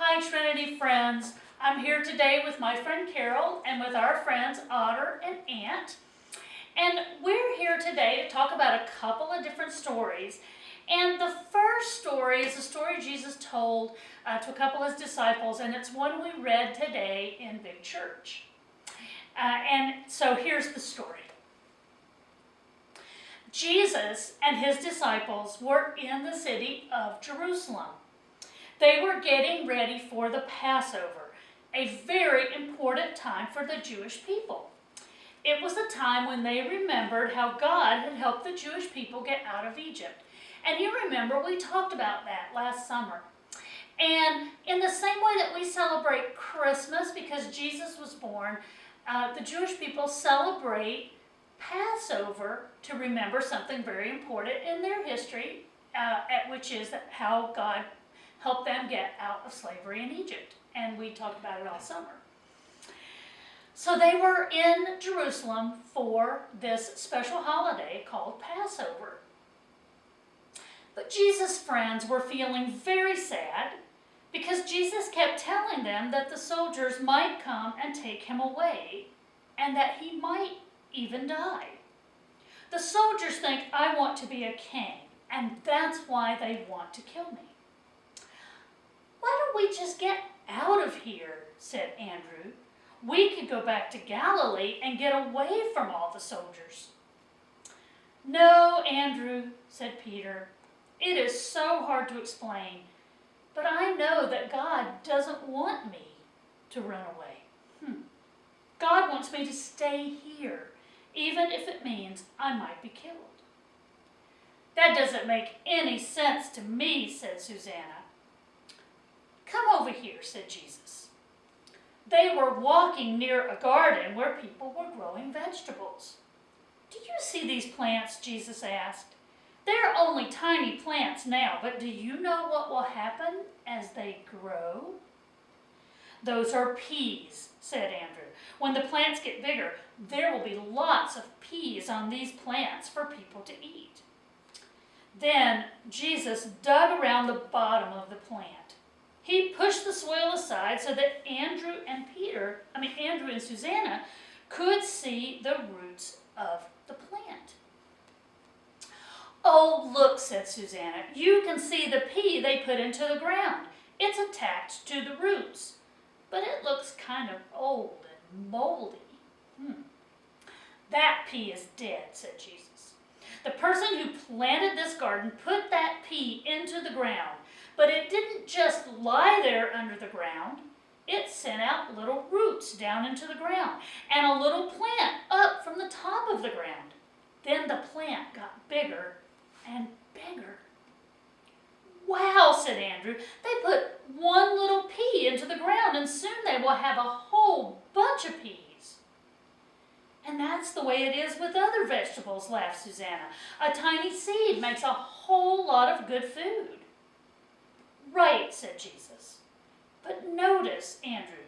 Hi, Trinity friends. I'm here today with my friend Carol and with our friends Otter and Ant. And we're here today to talk about a couple of different stories. And the first story is a story Jesus told to a couple of his disciples, and it's one we read today in Big Church. And so here's the story. Jesus and his disciples were in the city of Jerusalem. They were getting ready for the Passover, a very important time for the Jewish people. It was a time when they remembered how God had helped the Jewish people get out of Egypt. And you remember we talked about that last summer. And in the same way that we celebrate Christmas because Jesus was born, the Jewish people celebrate Passover to remember something very important in their history, which is how God helped them get out of slavery in Egypt. And we talked about it all summer. So they were in Jerusalem for this special holiday called Passover. But Jesus' friends were feeling very sad because Jesus kept telling them that the soldiers might come and take him away and that he might even die. The soldiers think, I want to be a king, and that's why they want to kill me. Why don't we just get out of here, said Andrew. We could go back to Galilee and get away from all the soldiers. No, Andrew, said Peter. It is so hard to explain, but I know that God doesn't want me to run away. God wants me to stay here, even if it means I might be killed. That doesn't make any sense to me, said Susanna. Come over here, said Jesus. They were walking near a garden where people were growing vegetables. Do you see these plants? Jesus asked. They're only tiny plants now, but do you know what will happen as they grow? Those are peas, said Andrew. When the plants get bigger, there will be lots of peas on these plants for people to eat. Then Jesus dug around the bottom of the plant. He pushed the soil aside so that Andrew and Susanna could see the roots of the plant. Oh, look, said Susanna, you can see the pea they put into the ground. It's attached to the roots, but it looks kind of old and moldy. That pea is dead, said Jesus. The person who planted this garden put that pea into the ground, but it didn't just lie there under the ground. It sent out little roots down into the ground and a little plant up from the top of the ground. Then the plant got bigger and bigger. Wow, said Andrew. They put one little pea into the ground and soon they will have a whole bunch of peas. And that's the way it is with other vegetables, laughed Susanna. A tiny seed makes a whole lot of good food. Right, said Jesus. But notice, Andrew,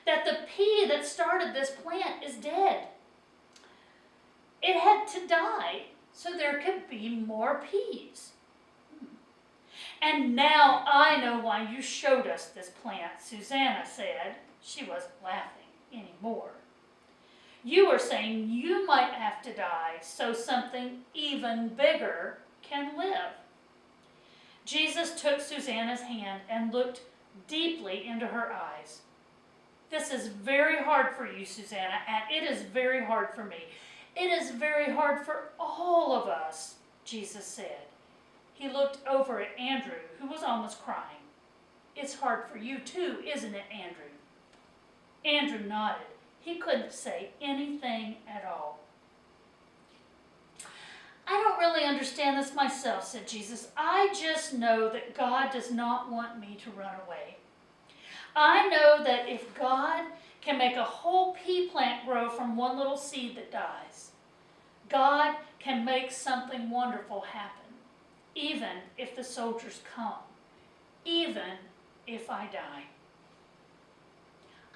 that the pea that started this plant is dead. It had to die so there could be more peas. And now I know why you showed us this plant, Susanna said. She wasn't laughing anymore. You were saying you might have to die so something even bigger can live. Jesus took Susanna's hand and looked deeply into her eyes. This is very hard for you, Susanna, and it is very hard for me. It is very hard for all of us, Jesus said. He looked over at Andrew, who was almost crying. It's hard for you too, isn't it, Andrew? Andrew nodded. He couldn't say anything at all. I don't really understand this myself, said Jesus. I just know that God does not want me to run away. I know that if God can make a whole pea plant grow from one little seed that dies, God can make something wonderful happen, even if the soldiers come, even if I die.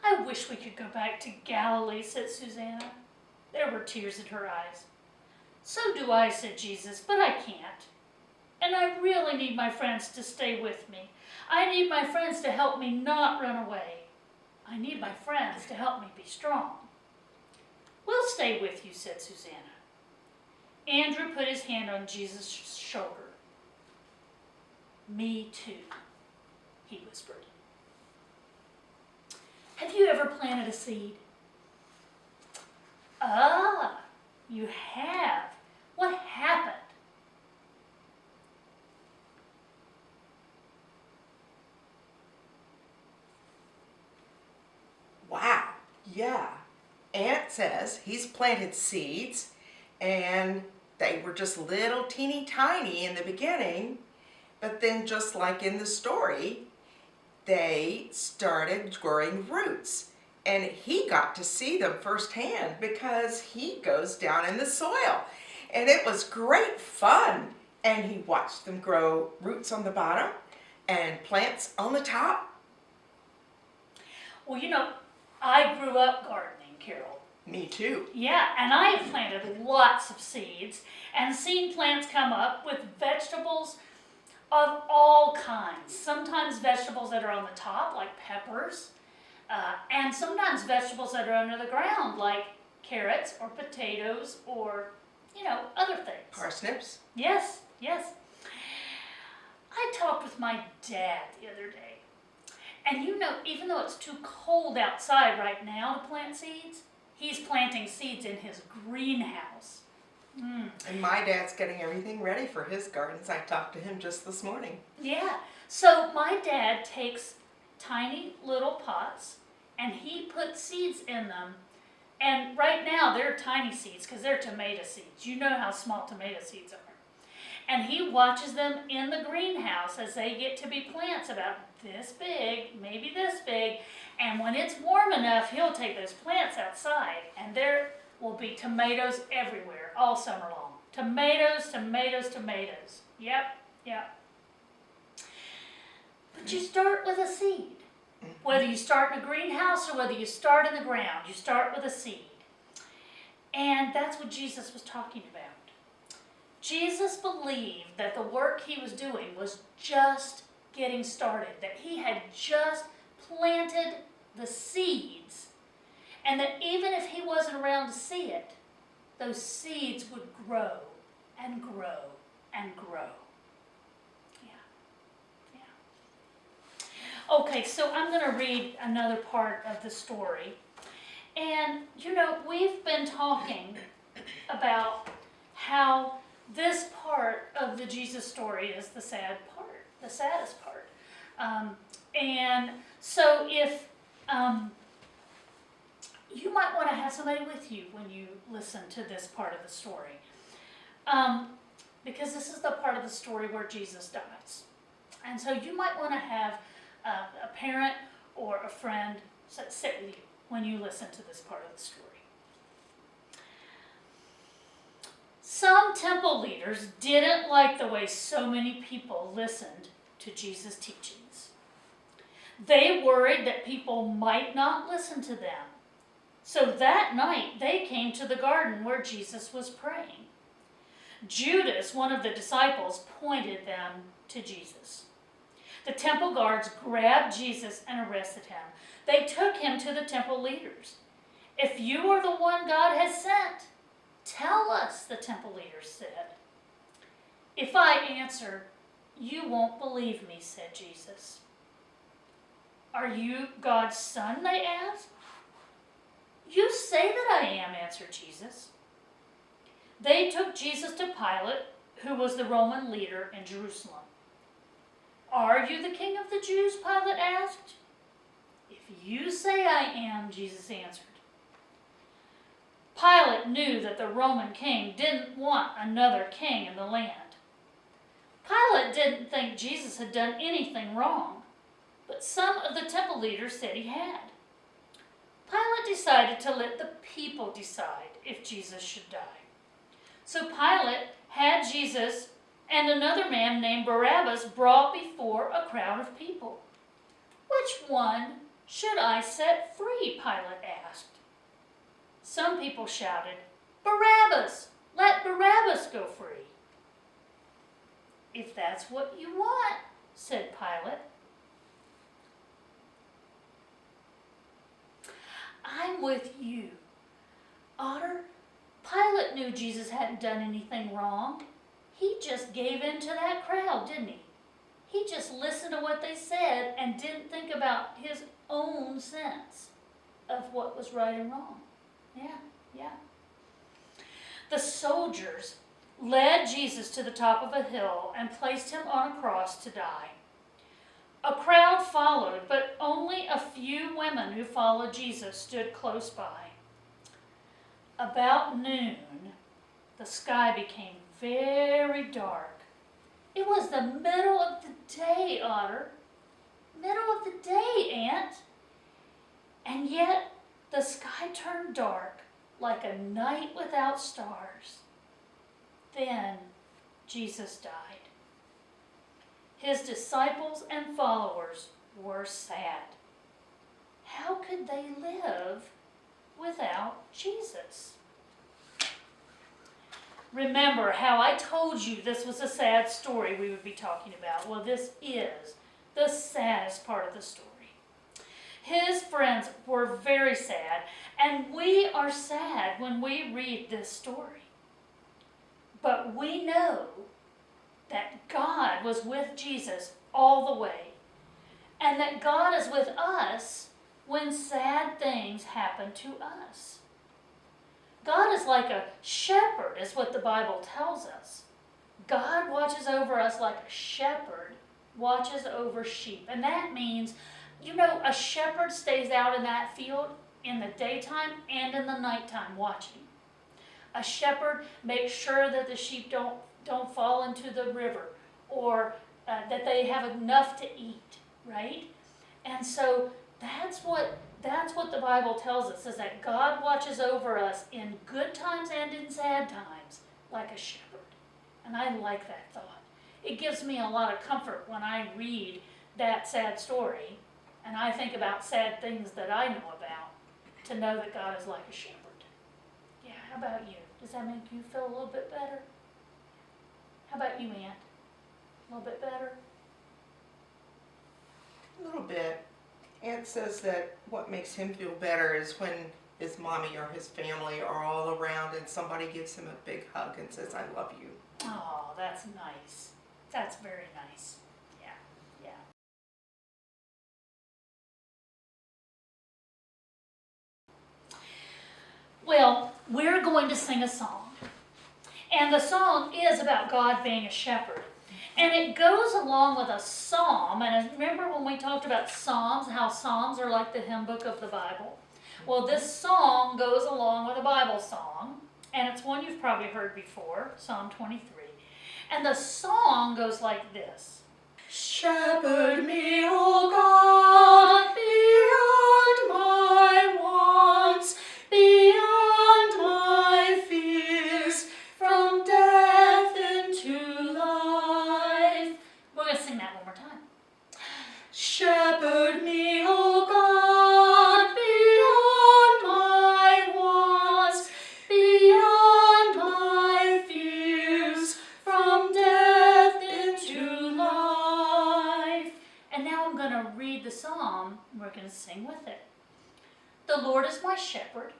I wish we could go back to Galilee, said Susanna. There were tears in her eyes. So do I, said Jesus, but I can't. And I really need my friends to stay with me. I need my friends to help me not run away. I need my friends to help me be strong. We'll stay with you, said Susanna. Andrew put his hand on Jesus' shoulder. Me too, he whispered. Have you ever planted a seed? Ah, you have. What happened? Wow, yeah. Aunt says he's planted seeds and they were just little teeny tiny in the beginning, but then just like in the story, they started growing roots. And he got to see them firsthand because he goes down in the soil. And it was great fun. And he watched them grow roots on the bottom and plants on the top. Well, I grew up gardening, Carol. Me too. Yeah, and I have planted lots of seeds and seen plants come up with vegetables of all kinds. Sometimes vegetables that are on the top, like peppers, and sometimes vegetables that are under the ground, like carrots or potatoes or, other things. Parsnips. Yes, yes. I talked with my dad the other day. And even though it's too cold outside right now to plant seeds, he's planting seeds in his greenhouse. And my dad's getting everything ready for his gardens. I talked to him just this morning. Yeah, so my dad takes tiny little pots and he puts seeds in them. And right now they're tiny seeds because they're tomato seeds. You know how small tomato seeds are. And he watches them in the greenhouse as they get to be plants about this big, maybe this big. And when it's warm enough, he'll take those plants outside and there will be tomatoes everywhere all summer long. Tomatoes, tomatoes, tomatoes. Yep. But you start with a seed. Whether you start in a greenhouse or whether you start in the ground, you start with a seed. And that's what Jesus was talking about. Jesus believed that the work he was doing was just getting started, that he had just planted the seeds, and that even if he wasn't around to see it, those seeds would grow and grow and grow. Okay, so I'm going to read another part of the story. And, we've been talking about how this part of the Jesus story is the sad part, the saddest part. And so if you might want to have somebody with you when you listen to this part of the story. Because this is the part of the story where Jesus dies. And so you might want to have a parent or a friend sit with you when you listen to this part of the story. Some temple leaders didn't like the way so many people listened to Jesus' teachings. They worried that people might not listen to them. So that night they came to the garden where Jesus was praying. Judas, one of the disciples, pointed them to Jesus. The temple guards grabbed Jesus and arrested him. They took him to the temple leaders. If you are the one God has sent, tell us, the temple leaders said. If I answer, you won't believe me, said Jesus. Are you God's son, they asked. You say that I am, answered Jesus. They took Jesus to Pilate, who was the Roman leader in Jerusalem. Are you the king of the Jews? Pilate asked. If you say I am, Jesus answered. Pilate knew that the Roman king didn't want another king in the land. Pilate didn't think Jesus had done anything wrong, but some of the temple leaders said he had. Pilate decided to let the people decide if Jesus should die. So Pilate had Jesus and another man named Barabbas brought before a crowd of people. Which one should I set free? Pilate asked. Some people shouted, Barabbas! Let Barabbas go free. if that's what you want," said Pilate. "I'm with you, Otter. Pilate knew Jesus hadn't done anything wrong. He just gave in to that crowd, didn't he? He just listened to what they said and didn't think about his own sense of what was right and wrong." Yeah. The soldiers led Jesus to the top of a hill and placed him on a cross to die. A crowd followed, but only a few women who followed Jesus stood close by. About noon, the sky became very dark. It was the middle of the day, Otter. Middle of the day, Aunt. And yet the sky turned dark like a night without stars. Then Jesus died. His disciples and followers were sad. How could they live without Jesus? Remember how I told you this was a sad story we would be talking about? Well, this is the saddest part of the story. His friends were very sad, and we are sad when we read this story. But we know that God was with Jesus all the way, and that God is with us when sad things happen to us. God is like a shepherd, is what the Bible tells us. God watches over us like a shepherd watches over sheep. And that means, a shepherd stays out in that field in the daytime and in the nighttime watching. A shepherd makes sure that the sheep don't fall into the river, or that they have enough to eat, right? And so that's what the Bible tells us, is that God watches over us in good times and in sad times like a shepherd. And I like that thought. It gives me a lot of comfort when I read that sad story and I think about sad things that I know about, to know that God is like a shepherd. Yeah, how about you? Does that make you feel a little bit better? How about you, Aunt? A little bit better? A little bit. Aunt says that what makes him feel better is when his mommy or his family are all around and somebody gives him a big hug and says, "I love you." Oh, that's nice. That's very nice. Yeah. Well, we're going to sing a song. And the song is about God being a shepherd. And it goes along with a psalm. And remember when we talked about psalms, how psalms are like the hymn book of the Bible? Well, this song goes along with a Bible song. And it's one you've probably heard before, Psalm 23. And the song goes like this. Shepherd me, O God, beyond my wants, beyond my fears, from death into life. We're going to sing that one more time. Shepherd me, O God, beyond my wants, beyond my fears, from death into life. And now I'm going to read the psalm, and we're going to sing with it. The Lord is my shepherd,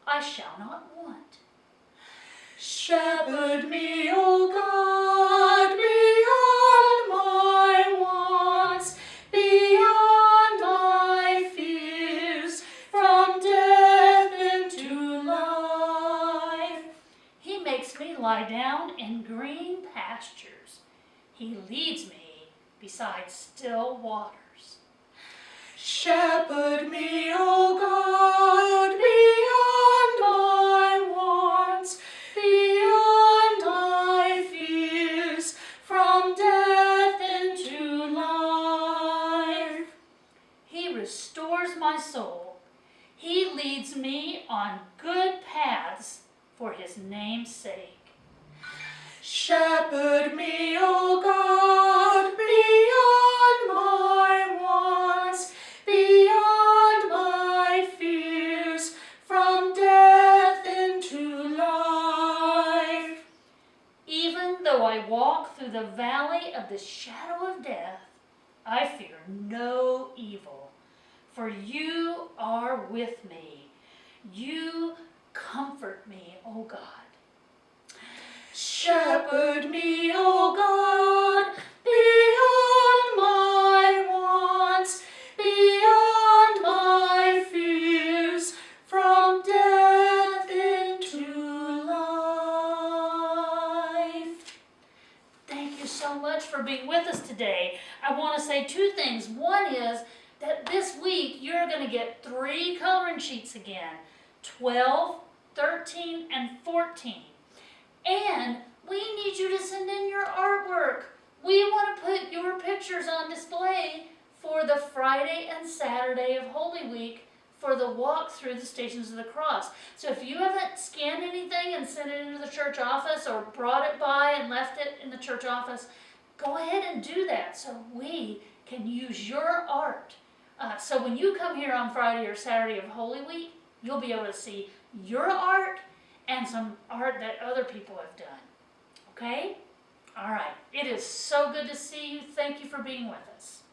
I shall not want. Shepherd me, O God, beyond my wants, beyond my fears, from death into life. He makes me lie down in green pastures. He leads me beside still waters. Shepherd me, O God, beyond my wants, beyond my fears, from death into life. He restores my soul. He leads me on good paths for his name's sake. Shepherd me, O God, beyond my wants, beyond my fears, from death into life. Even though I walk walk through the valley of the shadow of death, I fear no evil, for you are with me. You comfort me, O God. Shepherd me, O God, beyond my wants, beyond my fears, from death into life. Thank you so much for being with us today. I want to say two things. One is that this week you're going to get 3 coloring sheets again, 12, 13, and 14. And we need you to send in your artwork. We want to put your pictures on display for the Friday and Saturday of Holy Week for the walk through the Stations of the Cross. So if you haven't scanned anything and sent it into the church office or brought it by and left it in the church office, go ahead and do that so we can use your art. So when you come here on Friday or Saturday of Holy Week, you'll be able to see your art and some art that other people have done. Okay? All right. It is so good to see you. Thank you for being with us.